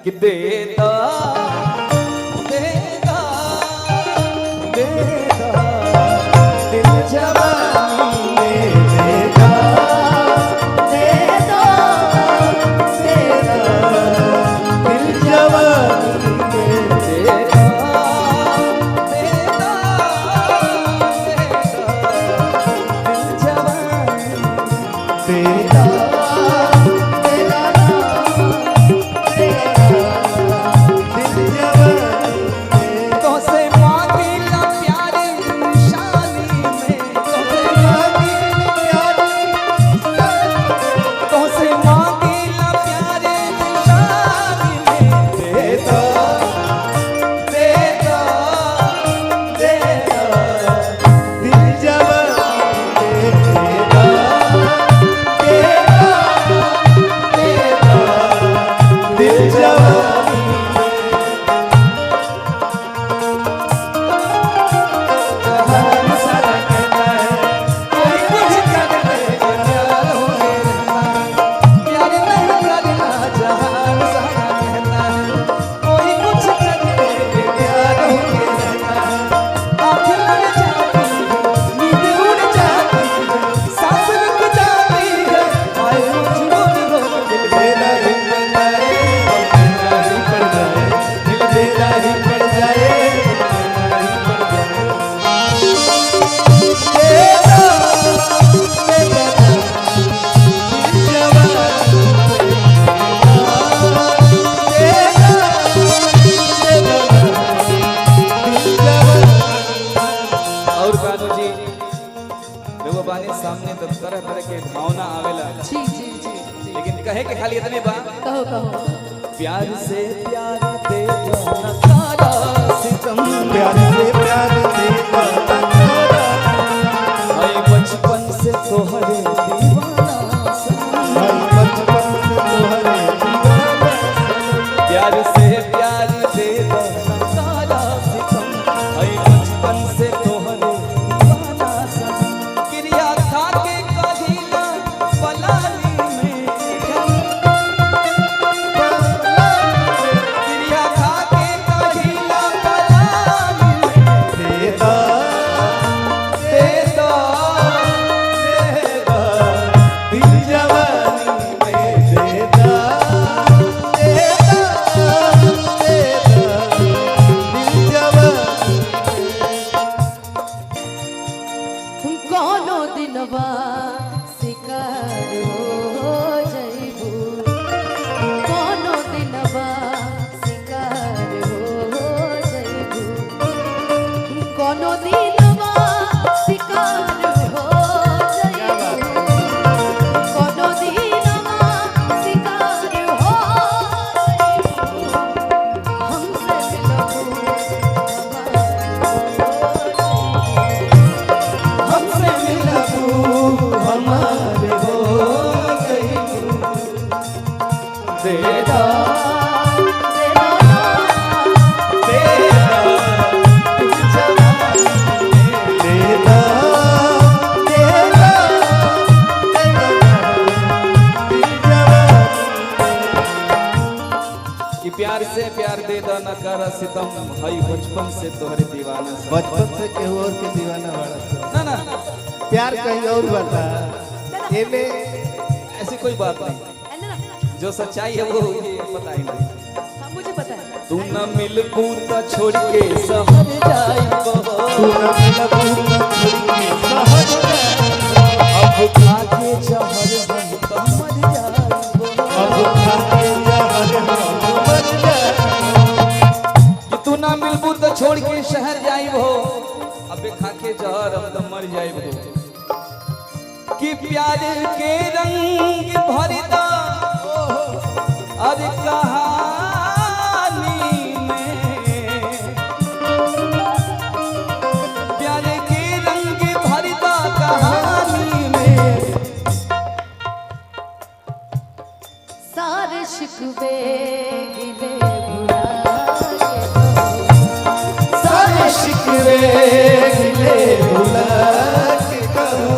कि देता देता देता दिल जवानी में देता देता देता दिल जवानी में देता देता देता दिल जवानी देता सामने तो तरह तरह के भावना आवेला जी जी जी लेकिन कहे के खाली इतने बा कहो कहो प्यार से प्यार दे न तारा सितम प्यार से प्यार दे मैं बचपन से तोहरे दीवाना सनम बचपन से तोहरे दीवाना प्यार से प्यार दे न तारा सितम मैं बचपन से तोहरे दीवाना सनम क्रिया खा के कहिला पलानी में क्रिया खा के कहिला पलानी में देता देता देता दिल जवानी में देता देता देता दिल जवानी कोनो दिनवा शिकार हो जइबू कोनो दिनवा शिकार हो जइबू कोनो दिनवा शिकार हो जइबू कोनो दिनवा शिकार हो जइबू हमसे हमसे मिलबू हमारे हो गई देता देता दिल जवानी में देता देता दिल जवानी कि प्यार से प्यार दे दा न कर सितम हई बचपन से तोहरे दीवाना सनम। बचपन से केहू और के दीवाना बड़ा ना ना प्यार कहीं और बता एमे ऐसी कोई बात नहीं जो सच्चाई है वो ये पता ही नहीं हाँ मुझे पता है तू न मिलबू त छोड़ के शहर जाइबो तू न मिलबू त छोड़ के शहर अब खा के जहर हम त मर जाइबो अब खाके जहर हम मर जाए कि तू ना मिलबू तो छोड़ के शहर जाइबो अबे खा के जहर हम तो मर जाइबो कि प्यार के रंग भरदा अरे कहानी में प्यार के रंग भरदा कहानी में सारे शिकवे गिले भुला के सारे शिकवे गिले भुला के कहो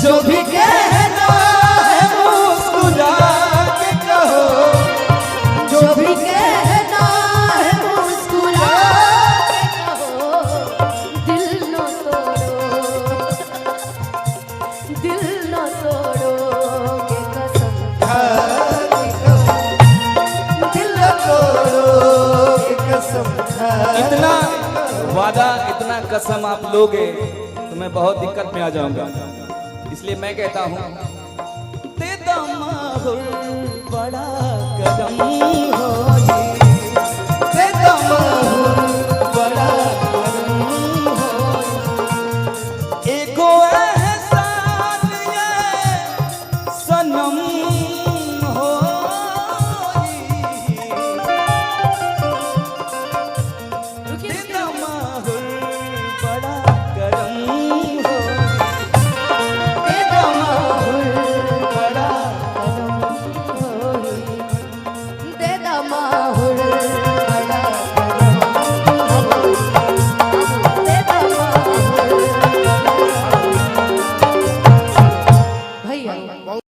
जो भी कहना है मुस्कुरा के कहो जो जो भी कहना है मुस्कुरा के कहो, दिल न तोड़ो, दिल न तोड़ोगे कसम खा के कहो, दिल न तोड़ोगे कसम खा इतना वादा, इतना कसम आप लोगे तो मैं बहुत दिक्कत में आ जाऊंगा। इसलिए मैं कहता हूं, दे दो माहौल बड़ा करम